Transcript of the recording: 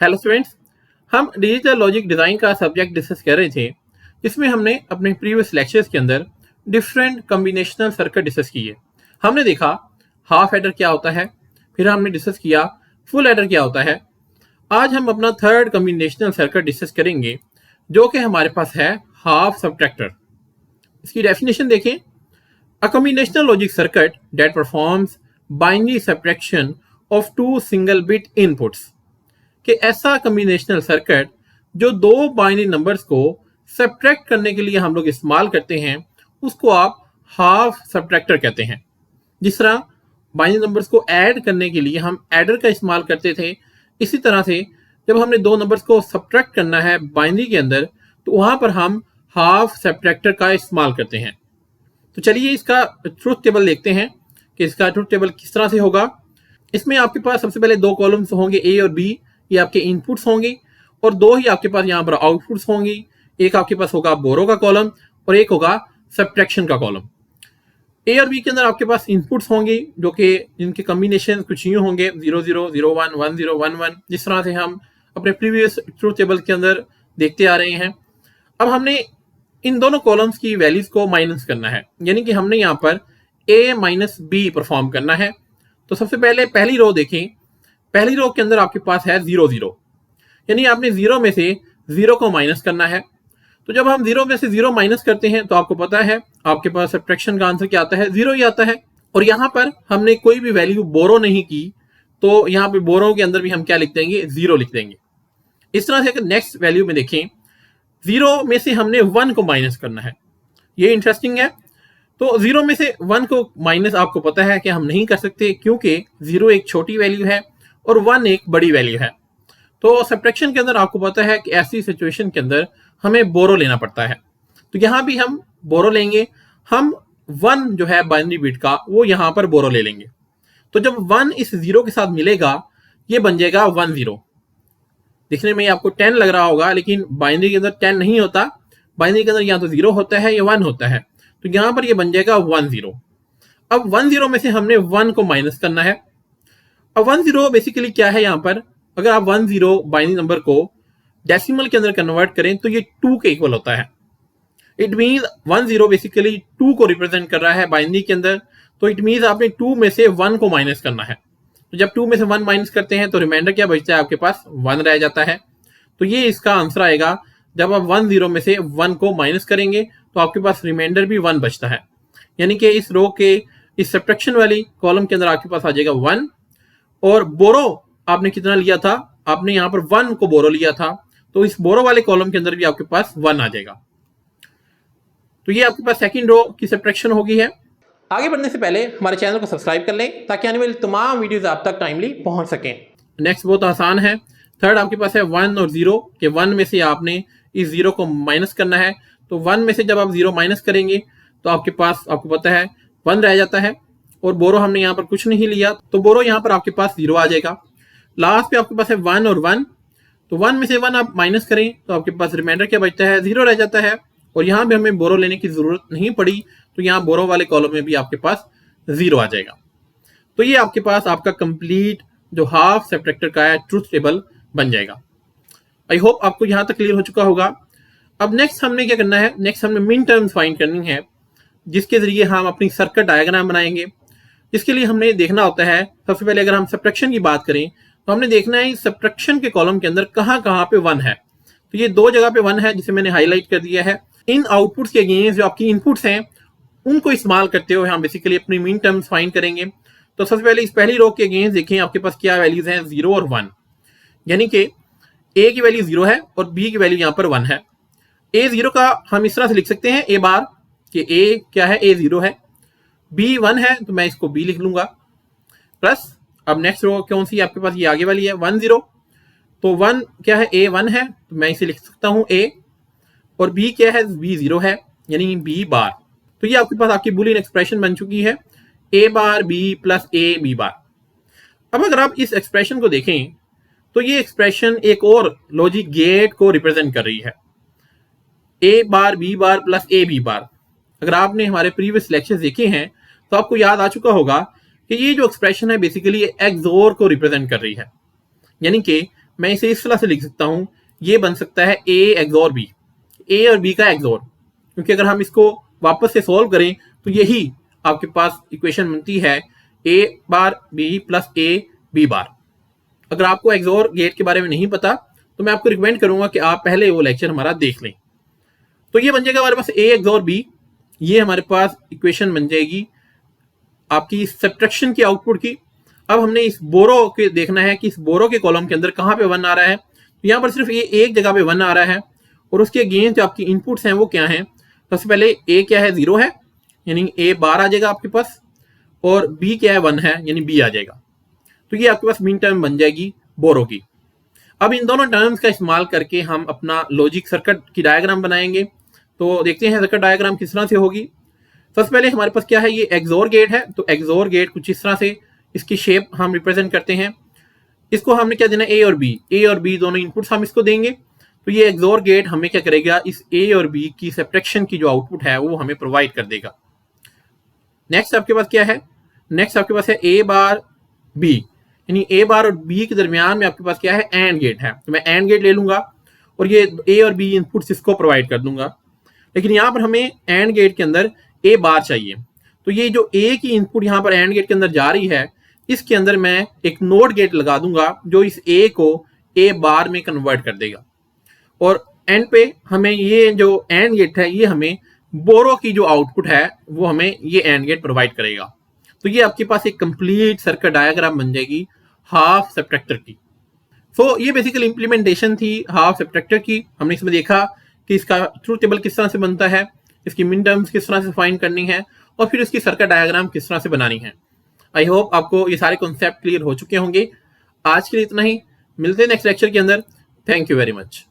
Hello students, हम digital logic design का subject discuss कर रहे थे, जिसमें हमने अपने प्रीवियस लेक्चर्स के अंदर डिफरेंट कम्बिनेशनल सर्किट डिस्कस किए। हमने देखा हाफ एडर क्या होता है, फिर हमने डिस्कस किया फुल एडर क्या होता है। आज हम अपना थर्ड कम्बिनेशनल सर्किट डिस्कस करेंगे, जो कि हमारे पास है हाफ सब्ट्रैक्टर। इसकी डेफिनेशन देखें। A combinational logic circuit that performs binary subtraction of two single bit inputs, कि ऐसा कम्बिनेशनल सर्किट जो दो बाइनरी नंबर्स को सब्ट्रैक्ट करने के लिए हम लोग इस्तेमाल करते हैं, उसको आप हाफ सब्ट्रैक्टर कहते हैं। जिस तरह बाइनरी नंबर्स को ऐड करने के लिए हम एडर का इस्तेमाल करते थे, इसी तरह से जब हमने दो नंबर्स को सब्ट्रैक्ट करना है बाइनरी के अंदर, तो वहां पर हम हाफ सब्ट्रैक्टर का इस्तेमाल करते हैं। तो चलिए इसका ट्रुथ टेबल देखते हैं कि इसका ट्रुथ टेबल किस तरह से होगा। इसमें आपके पास सबसे पहले दो कॉलम्स होंगे, ए और बी, ये आपके इनपुट्स होंगे, और दो ही आपके पास यहाँ पर आउटपुट्स होंगी। एक आपके पास होगा बोरो का कॉलम और एक होगा सब्ट्रैक्शन का कॉलम। ए और बी के अंदर आपके पास इनपुट्स होंगे जो कि जिनके कॉम्बिनेशन कुछ यूं होंगे 0 0 0 1 1 0 1 1, जिस तरह से हम अपने प्रीवियस ट्रूथ टेबल के अंदर देखते आ रहे हैं। अब हमने इन दोनों कॉलम्स की वैल्यूज को माइनस करना है, यानी कि हमने यहाँ पर ए माइनस बी परफॉर्म करना है। तो सबसे पहले पहली रो देखें। पहली रो के अंदर आपके पास है 0 0, यानी आपने 0 में से 0 को माइनस करना है। तो जब हम 0 में से 0 माइनस करते हैं तो आपको पता है आपके पास सब्ट्रैक्शन का आंसर क्या आता है, 0 ही आता है। और यहाँ पर हमने कोई भी वैल्यू बोरो नहीं की, तो यहाँ पे बोरो के अंदर भी हम क्या लिख देंगे, 0 लिख देंगे। इस तरह से अगर नेक्स्ट वैल्यू में देखें, 0 में से हमने 1 को माइनस करना है। ये इंटरेस्टिंग है। तो 0 में से 1 को माइनस आपको पता है कि हम नहीं कर सकते, क्योंकि 0 एक छोटी वैल्यू है और 1 एक बड़ी वैल्यू है। तो सब्ट्रैक्शन के अंदर आपको पता है कि ऐसी सिचुएशन के अंदर हमें बोरो लेना पड़ता है। तो यहां भी हम बोरो लेंगे। हम 1 जो है बाइनरी बिट का, वो यहां पर बोरो ले लेंगे। तो जब 1 इस 0 के साथ मिलेगा, ये बन जाएगा 1 0। दिखने में आपको 10 लग रहा होगा, लेकिन बाइनरी के अंदर 10 नहीं होता। बाइनरी के अंदर या तो 0 होता है या 1 होता है। तो यहां पर ये बन जाएगा 1 0। अब 1 0 में से हमने 1 को माइनस करना है। अब 1 0 बेसिकली क्या है, यहाँ पर अगर आप 1 0 बाइनरी नंबर को डेसिमल के अंदर कन्वर्ट करें तो ये 2 के इक्वल होता है। इट मीन 1 0 बेसिकली 2 को रिप्रेजेंट कर रहा है बाइनरी के अंदर। तो इट मीन आपने 2 में से 1 को माइनस करना है। तो जब 2 में से 1 माइनस करते हैं तो रिमाइंडर क्या बचता है, आपके पास 1 रह जाता है। तो ये इसका आंसर आएगा। जब आप 1 0 में से 1 को माइनस करेंगे तो आपके पास रिमाइंडर भी 1 बचता है, यानी कि इस रो के इस सब्ट्रैक्शन वाली कॉलम के अंदर आपके पास आ जाएगा 1। और बोरो आपने कितना लिया था, आपने यहां पर 1 को बोरो लिया था, तो इस बोरो वाले कॉलम के अंदर भी आपके पास 1 आ जाएगा। तो ये आपके पास सेकंड रो की सब्ट्रैक्शन हो गई है। आगे बढ़ने से पहले हमारे चैनल को सब्सक्राइब कर लें, ताकि आने वाली तमाम वीडियोस आप तक टाइमली पहुंच सकें। नेक्स्ट बहुत आसान है। थर्ड आपके पास है 1 और 0, के 1 में से आपने इस 0 को माइनस करना है। तो 1 में से जब आप 0 माइनस करेंगे तो आपके पास, आपको पता है, 1 रह जाता है। और बोरो हमने यहाँ पर कुछ नहीं लिया, तो बोरो यहाँ पर आपके पास 0 आ जाएगा। लास्ट पे आपके पास है 1 और 1, तो 1 में से 1 आप माइनस करें तो आपके पास रिमाइंडर क्या बचता है, 0 रह जाता है। और यहाँ भी हमें बोरो लेने की जरूरत नहीं पड़ी, तो यहाँ बोरो वाले कॉलम में भी आपके पास 0 आ जाएगा। तो ये आपके पास आपका कंप्लीट जो हाफ सब्ट्रैक्टर का है ट्रूथ टेबल बन जाएगा। आई होप आपको यहाँ तक क्लियर हो चुका होगा। अब नेक्स्ट हमने क्या करना है, नेक्स्ट हमने मिन टर्म्स फाइंड करनी है, जिसके जरिए हम अपनी सर्किट डायग्राम बनाएंगे। इसके लिए हमने देखना होता है, सबसे पहले अगर हम सब्ट्रैक्शन की बात करें तो हमने देखना है सब्ट्रैक्शन के कॉलम के अंदर कहाँ कहाँ पे 1 है। तो ये 2 जगह पे 1 है, जिसे मैंने हाईलाइट कर दिया है। इन आउटपुट्स के अगेंस्ट जो आपकी इनपुट्स हैं, उनको इस्तेमाल करते हुए हम बेसिकली अपनी मिन टर्म्स फाइंड करेंगे। तो सबसे पहले इस पहली रो के अगेंस्ट देखें आपके पास क्या वैल्यूज हैं, 0 और 1, यानी कि ए की वैल्यू 0 है और बी की वैल्यू यहाँ पर 1 है। ए 0 का हम इस तरह से लिख सकते हैं ए बार, कि ए क्या है, ए 0 है, बी 1 है, तो मैं इसको बी लिख लूंगा, प्लस अब नेक्स्ट रो कौन सी आपके पास, ये आगे वाली है 1 0, तो 1 क्या है, ए 1 है, तो मैं इसे लिख सकता हूं ए, और बी क्या है, बी 0 है, यानी बी बार। तो ये आपके पास आपकी बुलियन एक्सप्रेशन बन चुकी है, A bar B plus A B bar. अब अगर आप इस एक्सप्रेशन को देखें तो ये एक्सप्रेशन एक और लॉजिक गेट को रिप्रेजेंट कर रही है, A bar B bar plus A B bar. अगर आपने हमारे प्रीवियस लेक्चर्स देखे हैं तो आपको याद आ चुका होगा कि ये जो एक्सप्रेशन है बेसिकली एक्सोर को रिप्रेजेंट कर रही है, यानी कि मैं इसे इस तरह से लिख सकता हूं, ये बन सकता है ए एक्सॉर बी, ए और बी का एक्सॉर, क्योंकि अगर हम इसको वापस से सोल्व करें तो यही आपके पास इक्वेशन बनती है A bar B plus A B bar. अगर आपको एक्सॉर गेट के बारे में नहीं पता तो मैं आपको रिकमेंड करूंगा कि आप पहले वो लेक्चर हमारा देख लें। तो ये बन जाएगा हमारे पास ए एक्सॉर बी, ये हमारे पास इक्वेशन बन जाएगी आपकी सब्ट्रैक्शन की आउटपुट की। अब हमने इस बोरो के देखना है कि इस बोरो के कॉलम के अंदर कहाँ पे 1 आ रहा है। तो यहाँ पर सिर्फ ये एक जगह पे 1 आ रहा है और उसके अगेंस्ट जो आपकी इनपुट्स हैं वो क्या हैं। सबसे पहले ए क्या है, 0 है, यानी ए बार आ जाएगा आपके पास, और बी क्या है, 1 है, यानी बी आ जाएगा। तो ये आपके पास मीन टर्म बन जाएगी बोरो की। अब इन दोनों टर्म्स का इस्तेमाल करके हम अपना लॉजिक सर्किट की डायग्राम बनाएंगे। तो देखते हैं सर्किट डायग्राम किस तरह से होगी। सबसे पहले हमारे पास क्या है, ये एक्सोर गेट है। तो एक्सोर गेट कुछ इस तरह से इसकी शेप हम रिप्रेजेंट करते हैं। इसको हमने क्या देना है, ए और बी दोनों इनपुट्स हम इसको देंगे। तो ये एक्सोर गेट हमें क्या करेगा, इस ए और बी की सब्ट्रैक्शन की जो आउटपुट है वो हमें प्रोवाइड कर देगा। नेक्स्ट आपके पास क्या है, नेक्स्ट आपके पास है ए बार बी, यानी ए बार और बी के दरमियान में आपके पास क्या है, एंड गेट है। तो मैं एंड गेट ले लूंगा और ये ए और बी इनपुट्स इसको प्रोवाइड कर दूंगा। लेकिन यहाँ पर हमें एंड गेट के अंदर ए बार चाहिए। तो ये जो ए की इनपुट यहाँ पर एंड गेट के अंदर जा रही है, इसके अंदर मैं एक नोट गेट लगा दूंगा जो इस ए को ए बार में कन्वर्ट कर देगा। और एंड पे हमें ये जो एंड गेट है, ये हमें बोरो की जो आउटपुट है वो हमें ये एंड गेट प्रोवाइड करेगा। तो ये आपके पास एक कंप्लीट सर्किट डायग्राम बन जाएगी हाफ सब्ट्रैक्टर की। तो ये बेसिकली इंप्लीमेंटेशन थी हाफ सब्ट्रैक्टर की। हमने इसमें देखा कि इसका ट्रूथ टेबल किस तरह से बनता है, इसकी मिन टर्म्स किस तरह से फाइंड करनी है, और फिर इसकी सर्किट डायग्राम किस तरह से बनानी है। आई होप आपको ये सारे कॉन्सेप्ट क्लियर हो चुके होंगे। आज के लिए इतना ही, मिलते हैं नेक्स्ट लेक्चर के अंदर। Thank you very much.